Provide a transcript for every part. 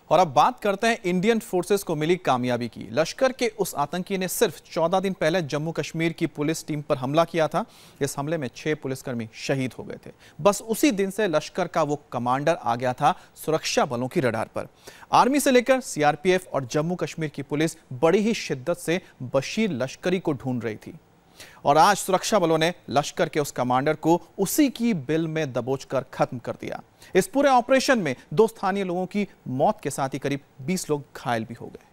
और अब बात करते हैं इंडियन फोर्सेस को मिली कामयाबी की। लश्कर के उस आतंकी ने सिर्फ 14 दिन पहले जम्मू कश्मीर की पुलिस टीम पर हमला किया था। इस हमले में 6 पुलिसकर्मी शहीद हो गए थे। बस उसी दिन से लश्कर का वो कमांडर आ गया था सुरक्षा बलों की रडार पर। आर्मी से लेकर सीआरपीएफ और जम्मू कश्मीर की पुलिस बड़ी ही शिद्दत से बशीर लश्करी को ढूंढ रही थी और आज सुरक्षा बलों ने लश्कर के उस कमांडर को उसी की बिल में दबोचकर खत्म कर दिया। इस पूरे ऑपरेशन में 2 स्थानीय लोगों की मौत के साथ ही करीब 20 लोग घायल भी हो गए।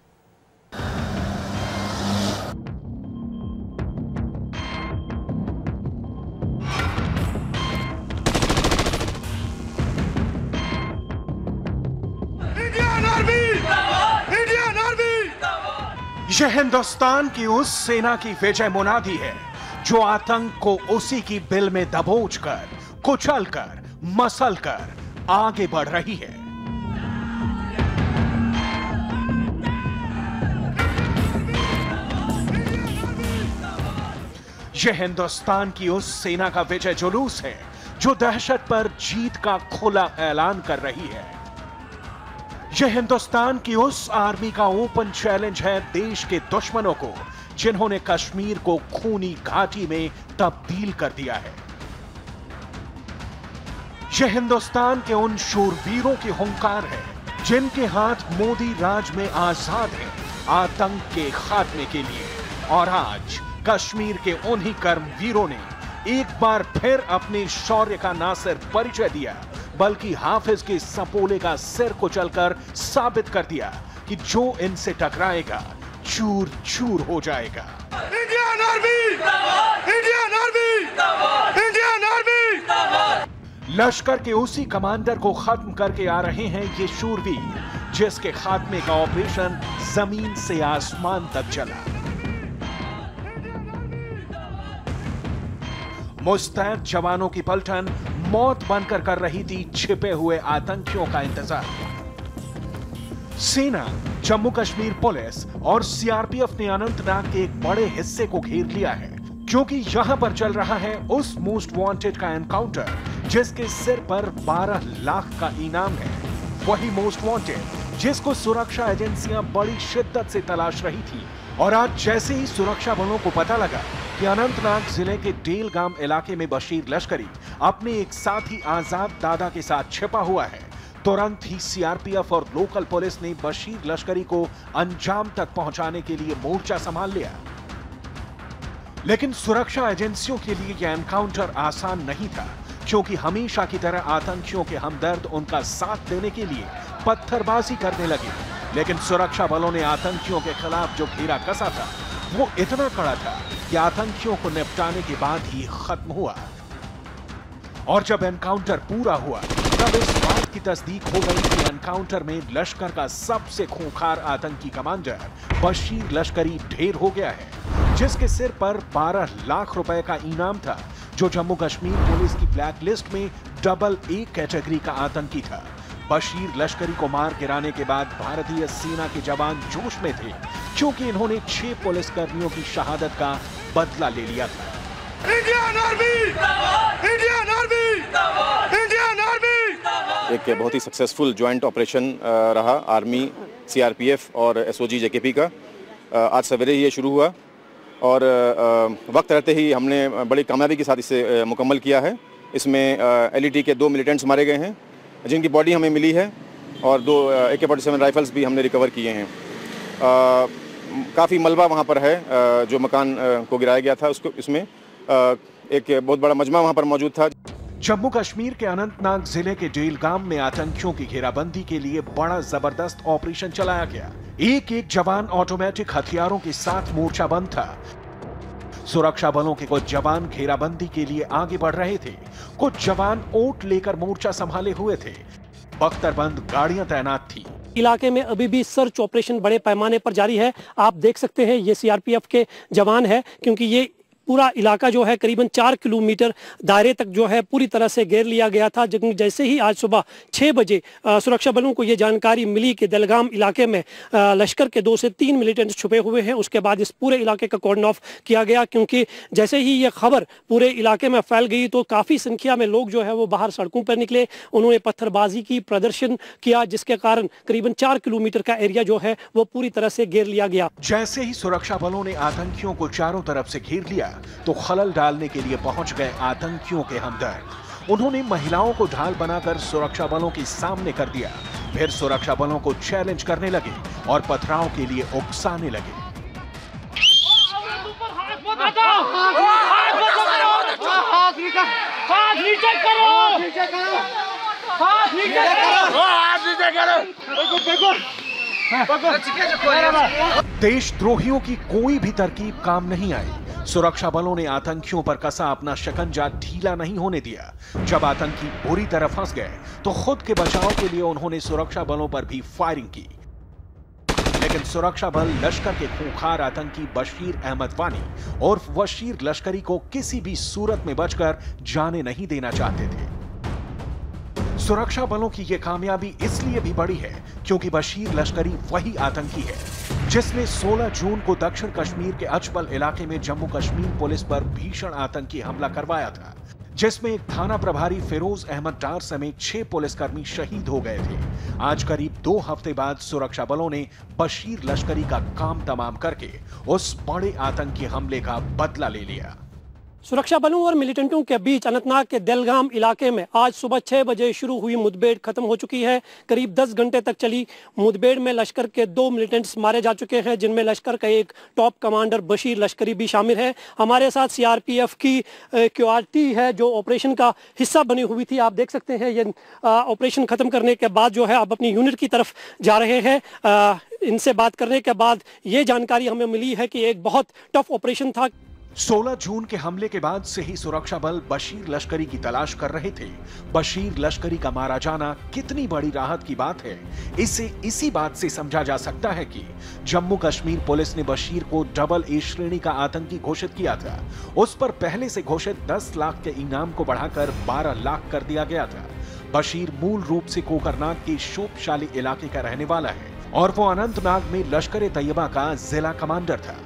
यह हिंदुस्तान की उस सेना की विजय मुनादी है जो आतंक को उसी की बिल में दबोचकर, कुचलकर, मसलकर आगे बढ़ रही है। यह हिंदुस्तान की उस सेना का विजय जुलूस है जो दहशत पर जीत का खुला ऐलान कर रही है। यह हिंदुस्तान की उस आर्मी का ओपन चैलेंज है देश के दुश्मनों को जिन्होंने कश्मीर को खूनी घाटी में तब्दील कर दिया है। यह हिंदुस्तान के उन शूरवीरों की हुंकार है जिनके हाथ मोदी राज में आजाद है आतंक के खात्मे के लिए। और आज कश्मीर के उन्हीं कर्मवीरों ने एक बार फिर अपने शौर्य का न सिर्फ परिचय दिया बल्कि हाफिज के सपोले का सिर कुचलकर साबित कर दिया कि जो इनसे टकराएगा चूर चूर हो जाएगा। Indian army! Indian army! Indian army! लश्कर के उसी कमांडर को खत्म करके आ रहे हैं ये शूरवीर जिसके खात्मे का ऑपरेशन जमीन से आसमान तक चला। मुस्तैद जवानों की पलटन मौत बनकर कर रही थी छिपे हुए आतंकियों का इंतजार। सेना, जम्मू कश्मीर पुलिस और सीआरपीएफ ने अनंतनाग के एक बड़े हिस्से को घेर लिया है क्योंकि यहां पर चल रहा है उस मोस्ट वांटेड का एनकाउंटर जिसके सिर पर 12 लाख का इनाम है। वही मोस्ट वांटेड जिसको सुरक्षा एजेंसियां बड़ी शिद्दत से तलाश रही थी। और आज जैसे ही सुरक्षा बलों को पता लगा कि अनंतनाग जिले के डेलगाम इलाके में बशीर लश्करी अपने एक साथी आजाद दादा के साथ छिपा हुआ है, तुरंत ही सीआरपीएफ और लोकल पुलिस ने बशीर लश्करी को अंजाम तक पहुंचाने के लिए मोर्चा संभाल लिया। लेकिन सुरक्षा एजेंसियों के लिए यह एनकाउंटर आसान नहीं था क्योंकि हमेशा की तरह आतंकियों के हमदर्द उनका साथ देने के लिए पत्थरबाजी करने लगे। लेकिन सुरक्षा बलों ने आतंकियों के खिलाफ जो घेरा कसा था वो इतना कड़ा था कि आतंकियों को निपटाने के बाद ही खत्म हुआ। और जब एनकाउंटर पूरा हुआ तब इस बात की तस्दीक हो गई कि एनकाउंटर में लश्कर का सबसे खूंखार आतंकी कमांडर बशीर लश्करी ढेर हो गया है जिसके सिर पर 12 लाख रुपए का इनाम था जो जम्मू कश्मीर पुलिस की ब्लैक लिस्ट में डबल ए कैटेगरी का आतंकी था। बशीर लश्करी को मार गिराने के बाद भारतीय सेना के जवान जोश में थे क्योंकि इन्होंने 6 पुलिसकर्मियों की शहादत का बदला ले लिया था। Indian army! Indian army! Indian army! एक बहुत ही सक्सेसफुल ज्वाइंट ऑपरेशन रहा आर्मी, सीआरपीएफ और एसओजी जेकेपी का। आज सवेरे ही ये शुरू हुआ और वक्त रहते ही हमने बड़ी कामयाबी के साथ इसे मुकम्मल किया है। इसमें एलईटी के 2 मिलिटेंट्स मारे गए हैं जिनकी बॉडी हमें मिली है और 2 AK-47 राइफल्स भी हमने रिकवर किए हैं। काफ़ी मलबा वहाँ पर है जो मकान को गिराया गया था उसको इसमें एक बहुत बड़ा मजमा वहाँ पर मौजूद था। जम्मू कश्मीर के अनंतनाग जिले के डेलगाम में आतंकियों की घेराबंदी के लिए बड़ा जबरदस्त ऑपरेशन चलाया गया। एक जवान ऑटोमेटिक हथियारों के साथ मोर्चाबंद था। सुरक्षा बलों के कुछ जवान घेराबंदी के लिए आगे बढ़ रहे थे, कुछ जवान ओट लेकर मोर्चा संभाले हुए थे। बख्तरबंद गाड़ियां तैनात थी। इलाके में अभी भी सर्च ऑपरेशन बड़े पैमाने पर जारी है। आप देख सकते हैं ये सीआरपीएफ के जवान है क्योंकि ये पूरा इलाका जो है करीबन 4 किलोमीटर दायरे तक जो है पूरी तरह से घेर लिया गया था। जैसे ही आज सुबह 6 बजे सुरक्षा बलों को ये जानकारी मिली कि दलगाम इलाके में लश्कर के 2 से 3 मिलिटेंट्स छुपे हुए हैं, उसके बाद इस पूरे इलाके का कॉर्डन ऑफ किया गया, क्योंकि जैसे ही ये खबर पूरे इलाके में फैल गई तो काफ़ी संख्या में लोग जो है वो बाहर सड़कों पर निकले, उन्होंने पत्थरबाजी की, प्रदर्शन किया, जिसके कारण करीबन 4 किलोमीटर का एरिया जो है वो पूरी तरह से घेर लिया गया। जैसे ही सुरक्षा बलों ने आतंकियों को चारों तरफ से घेर लिया तो खलल डालने के लिए पहुंच गए आतंकियों के हमदर्द। उन्होंने महिलाओं को ढाल बनाकर सुरक्षा बलों के सामने कर दिया, फिर सुरक्षा बलों को चैलेंज करने लगे और पथराव के लिए उकसाने लगे। देशद्रोहियों की कोई भी तरकीब काम नहीं आई। सुरक्षा बलों ने आतंकियों पर कसा अपना शिकंजा ढीला नहीं होने दिया। जब आतंकी बुरी तरह फंस गए तो खुद के बचाव के लिए उन्होंने सुरक्षा बलों पर भी फायरिंग की, लेकिन सुरक्षा बल लश्कर के खूंखार आतंकी बशीर अहमद वानी और वशीर लश्करी को किसी भी सूरत में बचकर जाने नहीं देना चाहते थे। सुरक्षा बलों की यह कामयाबी इसलिए भी बड़ी है क्योंकि बशीर लश्करी वही आतंकी है जिसने 16 जून को दक्षिण कश्मीर के अचबल इलाके में जम्मू कश्मीर पुलिस पर भीषण आतंकी हमला करवाया था, जिसमें एक थाना प्रभारी फिरोज अहमद डार समेत 6 पुलिसकर्मी शहीद हो गए थे। आज करीब 2 हफ्ते बाद सुरक्षा बलों ने बशीर लश्करी का काम तमाम करके उस बड़े आतंकी हमले का बदला ले लिया। सुरक्षा बलों और मिलिटेंटों के बीच अनंतनाग के दलगाम इलाके में आज सुबह 6 बजे शुरू हुई मुठभेड़ खत्म हो चुकी है। करीब 10 घंटे तक चली मुठभेड़ में लश्कर के 2 मिलिटेंट्स मारे जा चुके हैं, जिनमें लश्कर का एक टॉप कमांडर बशीर लश्करी भी शामिल है। हमारे साथ सीआरपीएफ की क्यूआरटी है जो ऑपरेशन का हिस्सा बनी हुई थी। आप देख सकते हैं ये ऑपरेशन खत्म करने के बाद जो है अब अपनी यूनिट की तरफ जा रहे हैं। इनसे बात करने के बाद ये जानकारी हमें मिली है कि एक बहुत टफ ऑपरेशन था। 16 जून के हमले के बाद से ही सुरक्षा बल बशीर लश्करी की तलाश कर रहे थे। बशीर लश्करी का मारा जाना कितनी बड़ी राहत की बात है, इसे इसी बात से समझा जा सकता है कि जम्मू कश्मीर पुलिस ने बशीर को डबल ए श्रेणी का आतंकी घोषित किया था। उस पर पहले से घोषित 10 लाख के इनाम को बढ़ाकर 12 लाख कर दिया गया था। बशीर मूल रूप से कोकरनाग के शोपशाली इलाके का रहने वाला है और वो अनंतनाग में लश्कर ए तैयबा का जिला कमांडर था।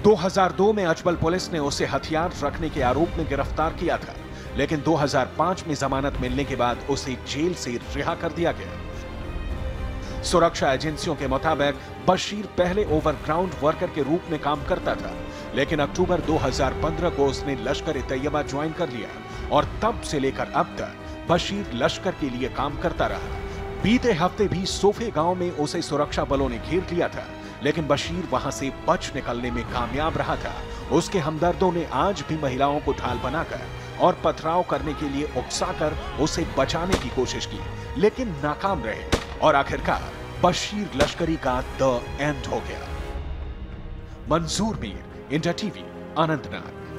2002 में अचबल पुलिस ने उसे हथियार रखने के आरोप में गिरफ्तार किया था, लेकिन 2005 में जमानत मिलने के बाद उसे जेल से रिहा कर दिया गया। सुरक्षा एजेंसियों के मुताबिक बशीर पहले ओवरग्राउंड वर्कर के रूप में काम करता था, लेकिन अक्टूबर 2015 को उसने लश्कर ए तैयबा ज्वाइन कर लिया और तब से लेकर अब तक बशीर लश्कर के लिए काम करता रहा। बीते हफ्ते भी सोफे गांव में उसे सुरक्षा बलों ने घेर लिया था, लेकिन बशीर वहां से बच निकलने में कामयाब रहा था। उसके हमदर्दों ने आज भी महिलाओं को ढाल बनाकर और पथराव करने के लिए उकसाकर उसे बचाने की कोशिश की, लेकिन नाकाम रहे और आखिरकार बशीर लश्करी का द एंड हो गया। मंजूर मीर, इंडिया टीवी, अनंतनाग।